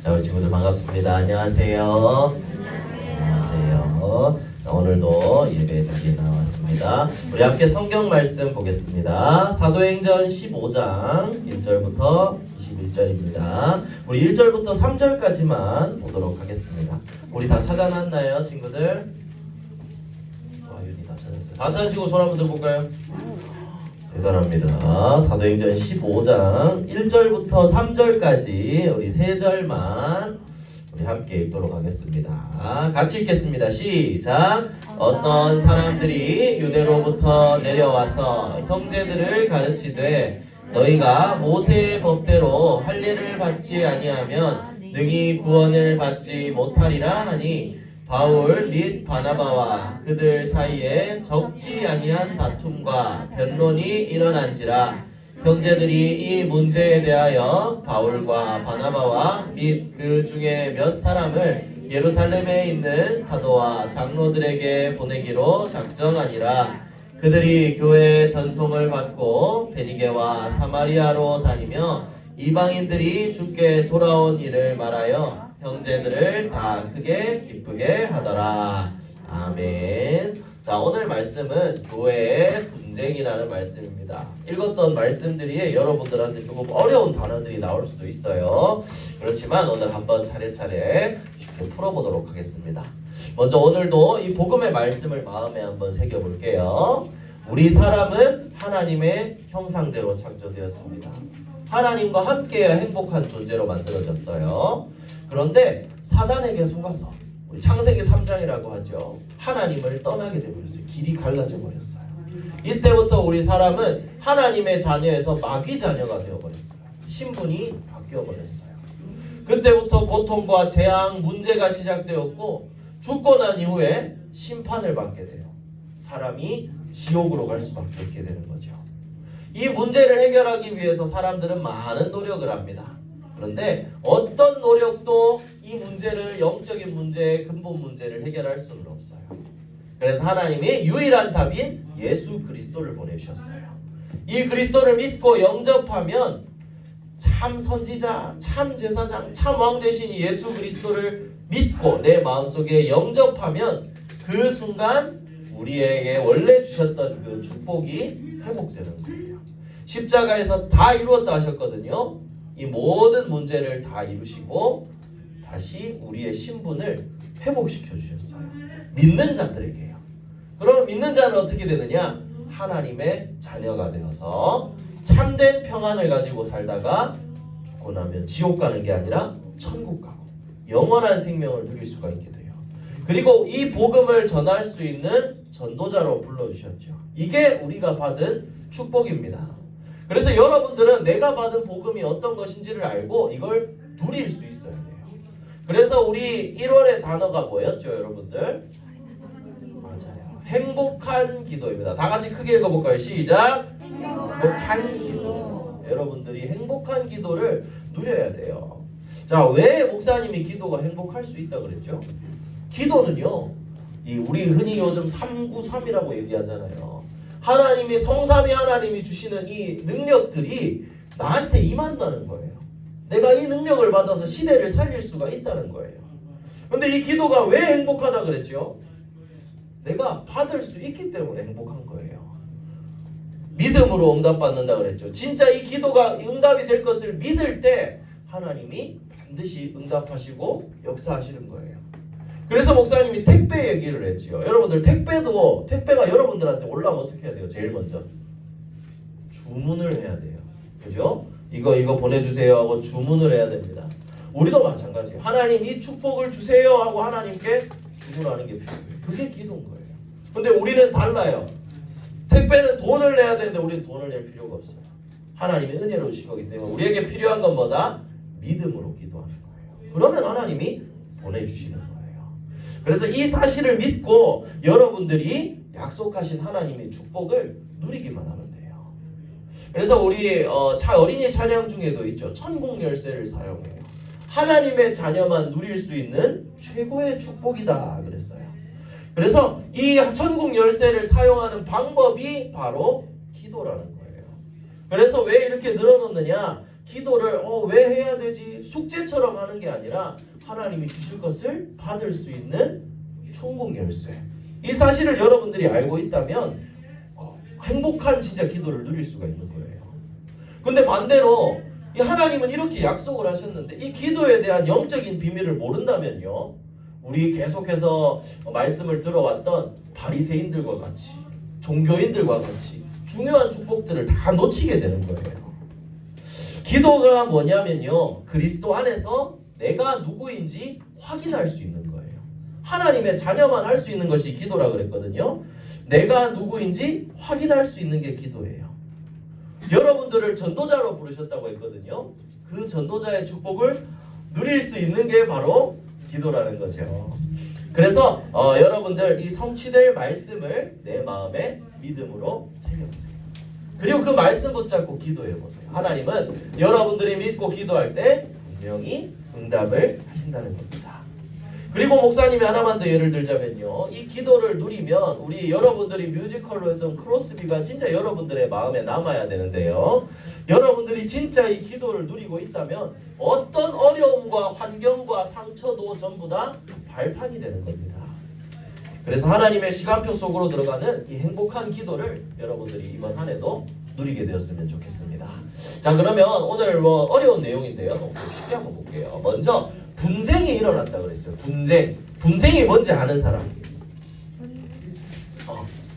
자, 우리 친구들 반갑습니다. 안녕하세요. 안녕하세요. 자, 오늘도 예배 자리에 나왔습니다. 우리 함께 성경 말씀 보겠습니다. 사도행전 15장 1절부터 21절입니다. 우리 1절부터 3절까지만 보도록 하겠습니다. 우리 다 찾아놨나요, 친구들? 아윤이 다 찾았어요. 다 찾은 친구 손 한번 들어볼까요? 대단합니다. 사도행전 15장 1절부터 3절까지 우리 3절만 우리 함께 읽도록 하겠습니다. 같이 읽겠습니다. 시작! 어떤 사람들이 유대로부터 내려와서 형제들을 가르치되 너희가 모세의 법대로 할례를 받지 아니하면 능히 구원을 받지 못하리라 하니 바울 및 바나바와 그들 사이에 적지 아니한 다툼과 변론이 일어난지라 형제들이 이 문제에 대하여 바울과 바나바와 및 그 중에 몇 사람을 예루살렘에 있는 사도와 장로들에게 보내기로 작정하니라. 그들이 교회의 전송을 받고 베니게와 사마리아로 다니며 이방인들이 주께 돌아온 일을 말하여 형제들을 다 크게 기쁘게 하더라. 아멘. 자, 오늘 말씀은 교회의 분쟁이라는 말씀입니다. 읽었던 말씀들이 여러분들한테 조금 어려운 단어들이 나올 수도 있어요. 그렇지만 오늘 한번 차례차례 쉽게 풀어보도록 하겠습니다. 먼저 오늘도 이 복음의 말씀을 마음에 한번 새겨볼게요. 우리 사람은 하나님의 형상대로 창조되었습니다. 하나님과 함께해야 행복한 존재로 만들어졌어요. 그런데 사단에게 속아서 우리 창세기 3장이라고 하죠. 하나님을 떠나게 되버렸어요. 길이 갈라져 버렸어요. 이때부터 우리 사람은 하나님의 자녀에서 마귀 자녀가 되어버렸어요. 신분이 바뀌어버렸어요. 그때부터 고통과 재앙, 문제가 시작되었고 죽고 난 이후에 심판을 받게 돼요. 사람이 지옥으로 갈 수밖에 없게 되는 거죠. 이 문제를 해결하기 위해서 사람들은 많은 노력을 합니다. 그런데 어떤 노력도 이 문제를, 영적인 문제, 근본 문제를 해결할 수는 없어요. 그래서 하나님이 유일한 답인 예수 그리스도를 보내주셨어요. 이 그리스도를 믿고 영접하면 참 선지자, 참 제사장, 참 왕 되신 예수 그리스도를 믿고 내 마음속에 영접하면 그 순간 우리에게 원래 주셨던 그 축복이 회복되는 거예요. 십자가에서 다 이루었다 하셨거든요. 이 모든 문제를 다 이루시고 다시 우리의 신분을 회복시켜 주셨어요. 믿는 자들에게요. 그럼 믿는 자는 어떻게 되느냐? 하나님의 자녀가 되어서 참된 평안을 가지고 살다가 죽고 나면 지옥 가는 게 아니라 천국 가고 영원한 생명을 누릴 수가 있게 돼요. 그리고 이 복음을 전할 수 있는 전도자로 불러주셨죠. 이게 우리가 받은 축복입니다. 그래서 여러분들은 내가 받은 복음이 어떤 것인지를 알고 이걸 누릴 수 있어야 돼요. 그래서 우리 1월의 단어가 뭐였죠, 여러분들? 맞아요. 행복한 기도입니다. 다 같이 크게 읽어볼까요? 시작! 행복한 기도. 여러분들이 행복한 기도를 누려야 돼요. 자, 왜 목사님이 기도가 행복할 수 있다고 그랬죠? 기도는요, 우리 흔히 요즘 393이라고 얘기하잖아요. 하나님이 성삼위 하나님이 주시는 이 능력들이 나한테 임한다는 거예요. 내가 이 능력을 받아서 시대를 살릴 수가 있다는 거예요. 근데 이 기도가 왜 행복하다 그랬죠? 내가 받을 수 있기 때문에 행복한 거예요. 믿음으로 응답받는다 그랬죠. 진짜 이 기도가 응답이 될 것을 믿을 때 하나님이 반드시 응답하시고 역사하시는 거예요. 그래서 목사님이 택배 얘기를 했지요. 여러분들 택배가 여러분들한테 올라오면 어떻게 해야 돼요? 제일 먼저 주문을 해야 돼요. 그죠? 이거 보내주세요 하고 주문을 해야 됩니다. 우리도 마찬가지예요. 하나님 이 축복을 주세요 하고 하나님께 주문하는 게 필요해요. 그게 기도인 거예요. 근데 우리는 달라요. 택배는 돈을 내야 되는데 우리는 돈을 낼 필요가 없어요. 하나님이 은혜로 주신 거기 때문에 우리에게 필요한 건 뭐다? 믿음으로 기도하는 거예요. 그러면 하나님이 보내주시는 거예요. 그래서 이 사실을 믿고 여러분들이 약속하신 하나님의 축복을 누리기만 하면 돼요. 그래서 우리 어린이 찬양 중에도 있죠. 천국 열쇠를 사용해요. 하나님의 자녀만 누릴 수 있는 최고의 축복이다 그랬어요. 그래서 이 천국 열쇠를 사용하는 방법이 바로 기도라는 거예요. 그래서 왜 이렇게 늘어놓느냐? 기도를 왜 해야 되지? 숙제처럼 하는 게 아니라 하나님이 주실 것을 받을 수 있는 천국 열쇠. 이 사실을 여러분들이 알고 있다면 행복한 진짜 기도를 누릴 수가 있는 거예요. 근데 반대로 이 하나님은 이렇게 약속을 하셨는데 이 기도에 대한 영적인 비밀을 모른다면요, 우리 계속해서 말씀을 들어왔던 바리새인들과 같이, 종교인들과 같이 중요한 축복들을 다 놓치게 되는 거예요. 기도가 뭐냐면요, 그리스도 안에서 내가 누구인지 확인할 수 있는 거예요. 하나님의 자녀만 할 수 있는 것이 기도라 그랬거든요. 내가 누구인지 확인할 수 있는 게 기도예요. 여러분들을 전도자로 부르셨다고 했거든요. 그 전도자의 축복을 누릴 수 있는 게 바로 기도라는 거죠. 그래서 여러분들 이 성취될 말씀을 내 마음에 믿음으로 새겨보세요. 그리고 그 말씀 붙잡고 기도해보세요. 하나님은 여러분들이 믿고 기도할 때 분명히 응답을 하신다는 겁니다. 그리고 목사님이 하나만 더 예를 들자면요, 이 기도를 누리면 우리 여러분들이 뮤지컬로 했던 크로스비가 진짜 여러분들의 마음에 남아야 되는데요, 여러분들이 진짜 이 기도를 누리고 있다면 어떤 어려움과 환경과 상처도 전부 다 발판이 되는 겁니다. 그래서 하나님의 시간표 속으로 들어가는 이 행복한 기도를 여러분들이 이번 한 해도 누리게 되었으면 좋겠습니다. 자, 그러면 오늘 어려운 내용인데요, 쉽게 한번 볼게요. 먼저 분쟁이 일어났다 그랬어요. 분쟁이 뭔지 아는 사람?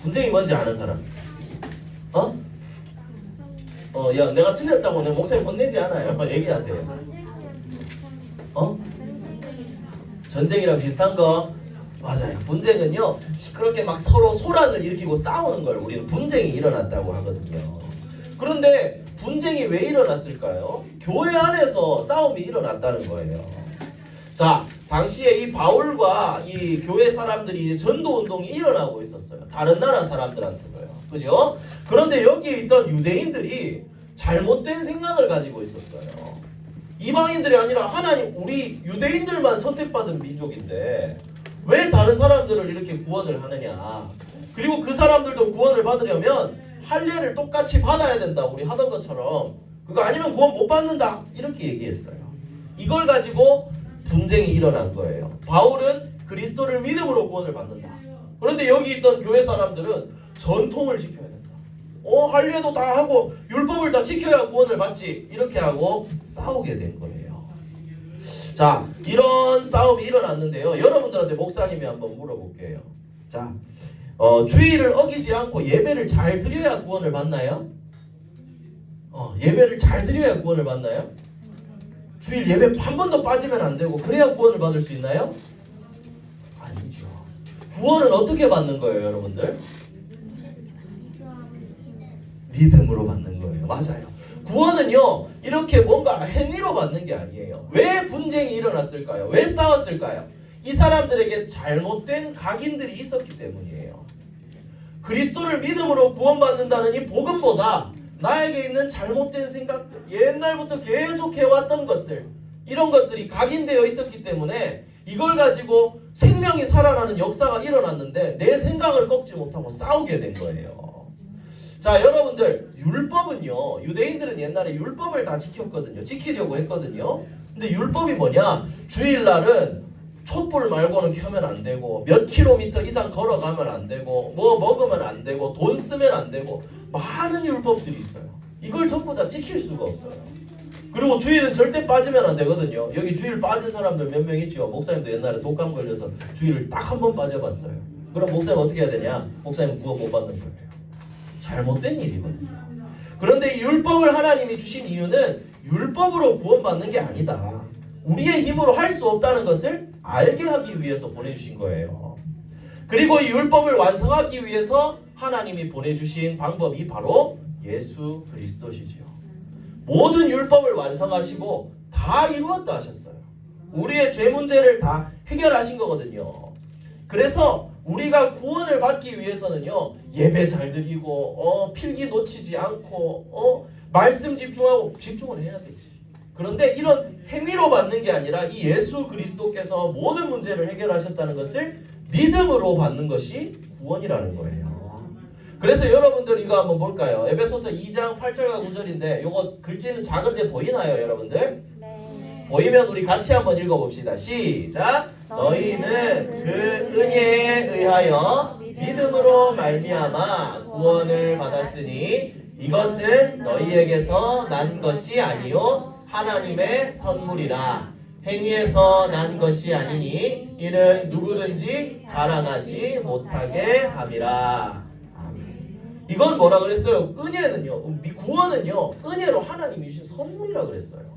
분쟁이 뭔지 아는 사람? 야, 내가 틀렸다고 내 목사님 혼내지 않아요. 얘기하세요. 전쟁이랑 비슷한 거? 맞아요. 분쟁은요, 시끄럽게 막 서로 소란을 일으키고 싸우는 걸 우리는 분쟁이 일어났다고 하거든요. 그런데 분쟁이 왜 일어났을까요? 교회 안에서 싸움이 일어났다는 거예요. 자, 당시에 이 바울과 이 교회 사람들이 전도 운동이 일어나고 있었어요. 다른 나라 사람들한테도요. 그죠? 그런데 여기에 있던 유대인들이 잘못된 생각을 가지고 있었어요. 이방인들이 아니라 하나님, 우리 유대인들만 선택받은 민족인데 왜 다른 사람들을 이렇게 구원을 하느냐. 그리고 그 사람들도 구원을 받으려면 할례를 똑같이 받아야 된다. 우리 하던 것처럼. 그거 아니면 구원 못 받는다. 이렇게 얘기했어요. 이걸 가지고 분쟁이 일어난 거예요. 바울은 그리스도를 믿음으로 구원을 받는다. 그런데 여기 있던 교회 사람들은 전통을 지켜야 된다. 할례도 다 하고 율법을 다 지켜야 구원을 받지. 이렇게 하고 싸우게 된 거예요. 자, 이런 싸움이 일어났는데요, 여러분들한테 목사님이 한번 물어볼게요. 자, 주의를 어기지 않고 예배를 잘 드려야 구원을 받나요? 예배를 잘 드려야 구원을 받나요? 주일 예배 한 번도 빠지면 안 되고 그래야 구원을 받을 수 있나요? 아니죠. 구원은 어떻게 받는 거예요, 여러분들? 믿음으로 받는 거예요. 맞아요. 구원은요, 이렇게 뭔가 행위로 받는 게 아니에요. 왜 분쟁이 일어났을까요? 왜 싸웠을까요? 이 사람들에게 잘못된 각인들이 있었기 때문이에요. 그리스도를 믿음으로 구원받는다는 이 복음보다 나에게 있는 잘못된 생각들, 옛날부터 계속 해왔던 것들, 이런 것들이 각인되어 있었기 때문에 이걸 가지고 생명이 살아나는 역사가 일어났는데 내 생각을 꺾지 못하고 싸우게 된 거예요. 자, 여러분들, 율법은요, 유대인들은 옛날에 율법을 다 지켰거든요. 지키려고 했거든요. 근데 율법이 뭐냐? 주일날은 촛불 말고는 켜면 안 되고, 몇 킬로미터 이상 걸어가면 안 되고, 뭐 먹으면 안 되고, 돈 쓰면 안 되고, 많은 율법들이 있어요. 이걸 전부 다 지킬 수가 없어요. 그리고 주일은 절대 빠지면 안 되거든요. 여기 주일 빠진 사람들 몇 명 있죠. 목사님도 옛날에 독감 걸려서 주일을 딱 한 번 빠져봤어요. 그럼 목사님 어떻게 해야 되냐? 목사님 구원 못 받는 거예요. 잘못된 일이거든요. 그런데 이 율법을 하나님이 주신 이유는 율법으로 구원받는 게 아니다. 우리의 힘으로 할 수 없다는 것을 알게 하기 위해서 보내주신 거예요. 그리고 이 율법을 완성하기 위해서 하나님이 보내주신 방법이 바로 예수 그리스도시죠. 모든 율법을 완성하시고 다 이루었다 하셨어요. 우리의 죄 문제를 다 해결하신 거거든요. 그래서 우리가 구원을 받기 위해서는요, 예배 잘 드리고 필기 놓치지 않고 말씀 집중을 해야 되지. 그런데 이런 행위로 받는 게 아니라 이 예수 그리스도께서 모든 문제를 해결하셨다는 것을 믿음으로 받는 것이 구원이라는 거예요. 그래서 여러분들 이거 한번 볼까요? 에베소서 2장 8절과 9절인데 요거 글씨는 작은데 보이나요, 여러분들? 네. 보이면 우리 같이 한번 읽어봅시다. 시작. 너희는 그 은혜에 의하여 믿음으로 말미암아 구원을 받았으니 이것은 너희에게서 난 것이 아니요 하나님의 선물이라. 행위에서 난 것이 아니니 이는 누구든지 자랑하지 못하게 함이라. 아멘. 이건 뭐라 그랬어요? 은혜는요, 구원은요, 은혜로 하나님이 주신 선물이라 그랬어요.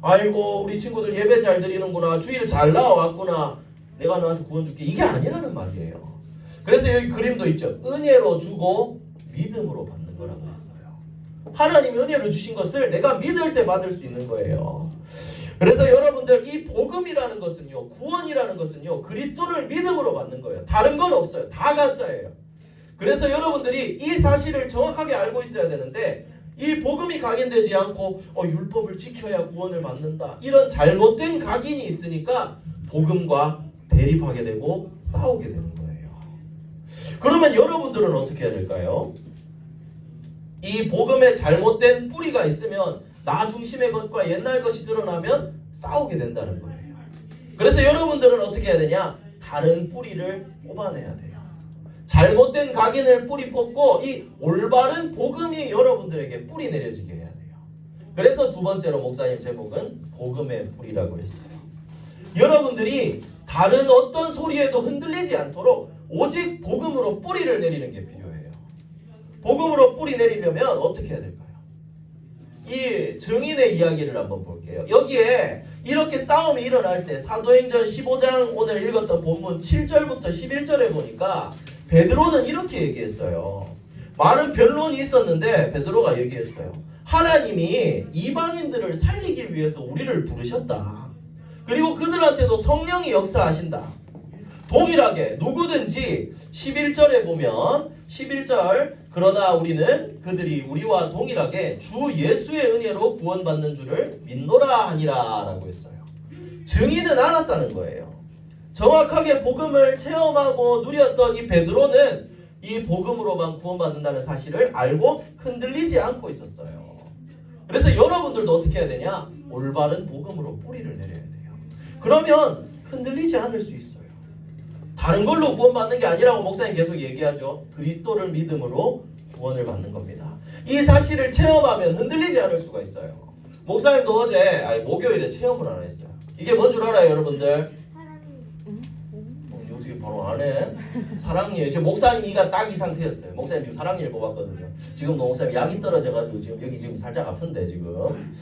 아이고 우리 친구들 예배 잘 드리는구나, 주일 잘 나와왔구나, 내가 너한테 구원 줄게, 이게 아니라는 말이에요. 그래서 여기 그림도 있죠. 은혜로 주고 믿음으로 받는 거라고 했어요. 하나님이 은혜로 주신 것을 내가 믿을 때 받을 수 있는 거예요. 그래서 여러분들 이 복음이라는 것은요, 구원이라는 것은요, 그리스도를 믿음으로 받는 거예요. 다른 건 없어요. 다 가짜예요. 그래서 여러분들이 이 사실을 정확하게 알고 있어야 되는데, 이 복음이 각인되지 않고 율법을 지켜야 구원을 받는다, 이런 잘못된 각인이 있으니까 복음과 대립하게 되고 싸우게 되는 거예요. 그러면 여러분들은 어떻게 해야 될까요? 이 복음에 잘못된 뿌리가 있으면 나 중심의 것과 옛날 것이 드러나면 싸우게 된다는 거예요. 그래서 여러분들은 어떻게 해야 되냐? 다른 뿌리를 뽑아내야 돼요. 잘못된 각인을 뿌리 뽑고 이 올바른 복음이 여러분들에게 뿌리 내려지게 해야 돼요. 그래서 두 번째로 목사님 제목은 복음의 뿌리라고 했어요. 여러분들이 다른 어떤 소리에도 흔들리지 않도록 오직 복음으로 뿌리를 내리는 게 필요해요. 복음으로 뿌리 내리려면 어떻게 해야 될까요? 이 증인의 이야기를 한번 볼게요. 여기에 이렇게 싸움이 일어날 때 사도행전 15장 오늘 읽었던 본문 7절부터 11절에 보니까 베드로는 이렇게 얘기했어요. 많은 변론이 있었는데 베드로가 얘기했어요. 하나님이 이방인들을 살리기 위해서 우리를 부르셨다. 그리고 그들한테도 성령이 역사하신다. 동일하게 누구든지 11절에 보면 11절, 그러나 우리는 그들이 우리와 동일하게 주 예수의 은혜로 구원받는 줄을 믿노라 하니라 라고 했어요. 증인은 알았다는 거예요. 정확하게 복음을 체험하고 누렸던 이 베드로는 이 복음으로만 구원받는다는 사실을 알고 흔들리지 않고 있었어요. 그래서 여러분들도 어떻게 해야 되냐? 올바른 복음으로 뿌리를 내려야 돼요. 그러면 흔들리지 않을 수 있어요. 다른 걸로 구원받는 게 아니라고 목사님 계속 얘기하죠. 그리스도를 믿음으로 구원을 받는 겁니다. 이 사실을 체험하면 흔들리지 않을 수가 있어요. 목사님도 어제 목요일에 체험을 하나 했어요. 이게 뭔 줄 알아요, 여러분들? 어떻게 바로 안 해? 사랑니에 지금 목사님 이가 딱 이 상태였어요. 목사님 지금 사랑니를 뽑았거든요. 지금도 목사님 약이 떨어져가지고 지금 여기 지금 살짝 아픈데 지금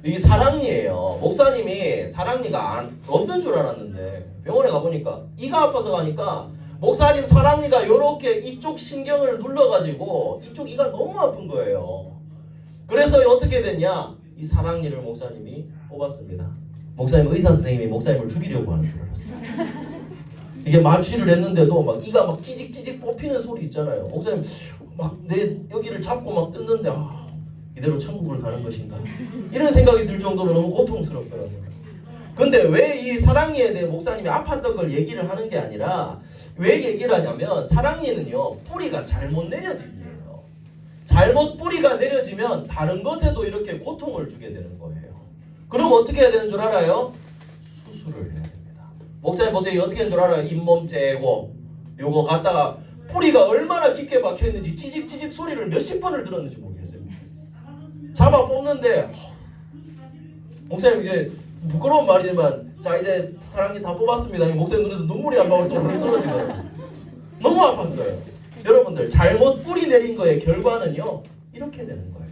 이 사랑니예요. 목사님이 사랑니가 없는 줄 알았는데 병원에 가보니까 이가 아파서 가니까 목사님 사랑니가 요렇게 이쪽 신경을 눌러가지고 이쪽 이가 너무 아픈 거예요. 그래서 어떻게 됐냐? 이 사랑니를 목사님이 뽑았습니다. 목사님 의사 선생님이 목사님을 죽이려고 하는 줄 알았어요. 이게 마취를 했는데도 막 이가 막 찌직찌직 뽑히는 소리 있잖아요. 목사님 막 내 여기를 잡고 막 뜯는데 이대로 천국을 가는 것인가? 이런 생각이 들 정도로 너무 고통스럽더라고요. 근데 왜 이 사랑니에 대해 목사님이 아팠던 걸 얘기를 하는 게 아니라 왜 얘기를 하냐면 사랑니는요, 뿌리가 잘못 내려지기예요. 잘못 뿌리가 내려지면 다른 것에도 이렇게 고통을 주게 되는 거예요. 그럼 어떻게 해야 되는 줄 알아요? 수술을 해야 됩니다. 목사님 보세요. 어떻게 하는 줄 알아요? 잇몸 째고 요거 갖다가 뿌리가 얼마나 깊게 박혀있는지 찌직찌직 소리를 몇십 번을 들었는지 모르겠어요. 잡아 뽑는데 목사님 이제 부끄러운 말이지만 자 이제 사랑니 다 뽑았습니다. 목사님 눈에서 눈물이 한 방울 또 떨어지더라고요. 너무 아팠어요. 여러분들 잘못 뿌리 내린 거의 결과는요 이렇게 되는 거예요.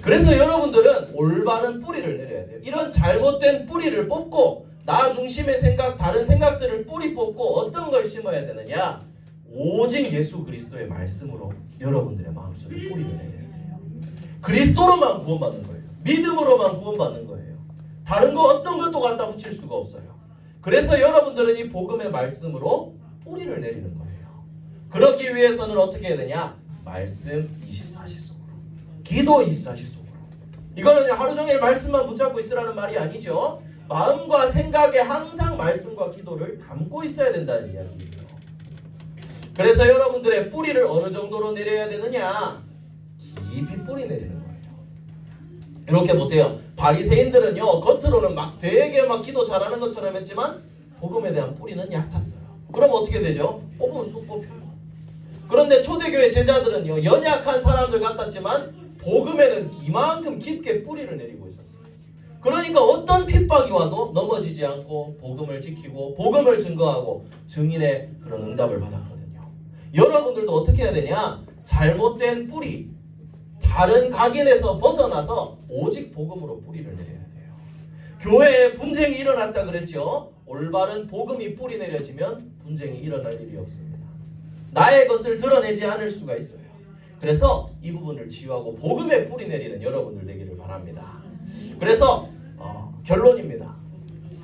그래서 여러분들은 올바른 뿌리를 내려야 돼요. 이런 잘못된 뿌리를 뽑고 나 중심의 생각, 다른 생각들을 뿌리 뽑고 어떤 걸 심어야 되느냐? 오직 예수 그리스도의 말씀으로 여러분들의 마음속에 뿌리를 내려야 돼요. 그리스도로만 구원받는 거예요. 믿음으로만 구원받는 거예요. 다른 거 어떤 것도 갖다 붙일 수가 없어요. 그래서 여러분들은 이 복음의 말씀으로 뿌리를 내리는 거예요. 그러기 위해서는 어떻게 해야 되냐? 말씀 24시 속으로, 기도 24시 속으로. 이거는 하루 종일 말씀만 붙잡고 있으라는 말이 아니죠. 마음과 생각에 항상 말씀과 기도를 담고 있어야 된다는 이야기예요. 그래서 여러분들의 뿌리를 어느 정도로 내려야 되느냐? 깊이 뿌리 내리는 거예요. 이렇게 보세요. 바리새인들은요, 겉으로는 막 되게 막 기도 잘하는 것처럼 했지만 복음에 대한 뿌리는 얕았어요. 그럼 어떻게 되죠? 뽑으면 쑥 뽑혀요. 그런데 초대교회 제자들은요, 연약한 사람들 같았지만 복음에는 이만큼 깊게 뿌리를 내리고 있었어요. 그러니까 어떤 핍박이 와도 넘어지지 않고 복음을 지키고 복음을 증거하고 증인의 그런 응답을 받았거든요. 여러분들도 어떻게 해야 되냐? 잘못된 뿌리, 다른 각인에서 벗어나서 오직 복음으로 뿌리를 내려야 돼요. 교회에 분쟁이 일어났다 그랬죠? 올바른 복음이 뿌리 내려지면 분쟁이 일어날 일이 없습니다. 나의 것을 드러내지 않을 수가 있어요. 그래서 이 부분을 치유하고 복음에 뿌리 내리는 여러분들 되기를 바랍니다. 그래서 결론입니다.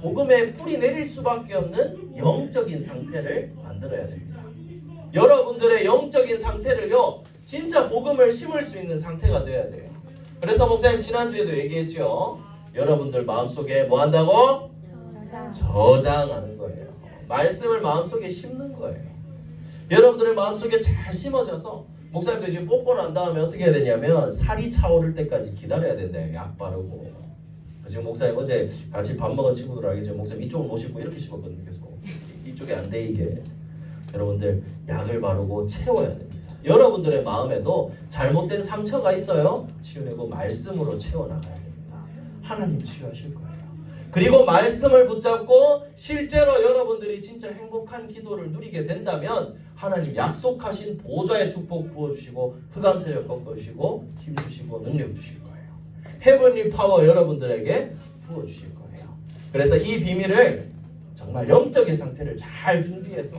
복음에 뿌리 내릴 수밖에 없는 영적인 상태를 만들어야 됩니다. 여러분들의 영적인 상태를요, 진짜 복음을 심을 수 있는 상태가 돼야 돼요. 그래서 목사님 지난주에도 얘기했죠. 여러분들 마음속에 뭐 한다고? 저장하는 거예요. 말씀을 마음속에 심는 거예요. 여러분들의 마음속에 잘 심어져서 목사님도 지금 뽑고 난 다음에 어떻게 해야 되냐면 살이 차오를 때까지 기다려야 된대요. 약 바르고. 지금 목사님 어제 같이 밥 먹은 친구들 알겠지만 목사님 이쪽을 못 씹고 이렇게 씹었거든요. 계속 이쪽에 안 돼 이게. 여러분들 약을 바르고 채워야 됩니다. 여러분들의 마음에도 잘못된 상처가 있어요. 치유내고 말씀으로 채워나가야 됩니다. 하나님 치유하실 거예요. 그리고 말씀을 붙잡고 실제로 여러분들이 진짜 행복한 기도를 누리게 된다면 하나님 약속하신 보좌의 축복 부어주시고 흑암 세력 꺾으시고 힘 주시고 능력 주실 거예요. 헤븐리 파워 여러분들에게 부어주실 거예요. 그래서 이 비밀을 정말 영적인 상태를 잘 준비해서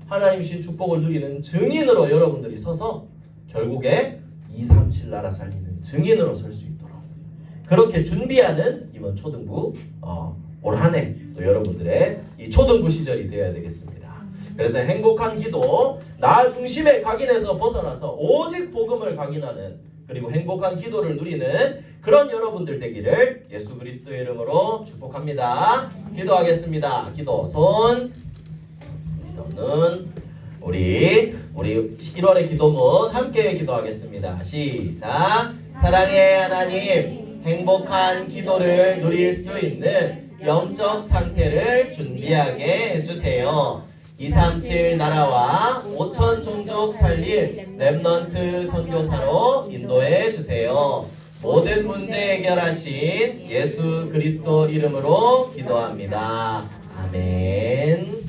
하나님 주신 축복을 누리는 증인으로 여러분들이 서서 결국에 237 나라 살리는 증인으로 설 수 있도록 그렇게 준비하는 이번 초등부 올 한 해 또 여러분들의 이 초등부 시절이 되어야 되겠습니다. 그래서 행복한 기도, 나 중심의 각인에서 벗어나서 오직 복음을 각인하는 그리고 행복한 기도를 누리는 그런 여러분들 되기를 예수 그리스도의 이름으로 축복합니다. 기도하겠습니다. 기도 손. 기도는 우리 1월의 기도문 함께 기도하겠습니다. 시작. 사랑의 하나님, 행복한 기도를 누릴 수 있는 영적 상태를 준비하게 해주세요. 237 나라와 5천 종족 살릴 렘넌트 선교사로 인도해 주세요. 모든 문제 해결하신 예수 그리스도 이름으로 기도합니다. 아멘.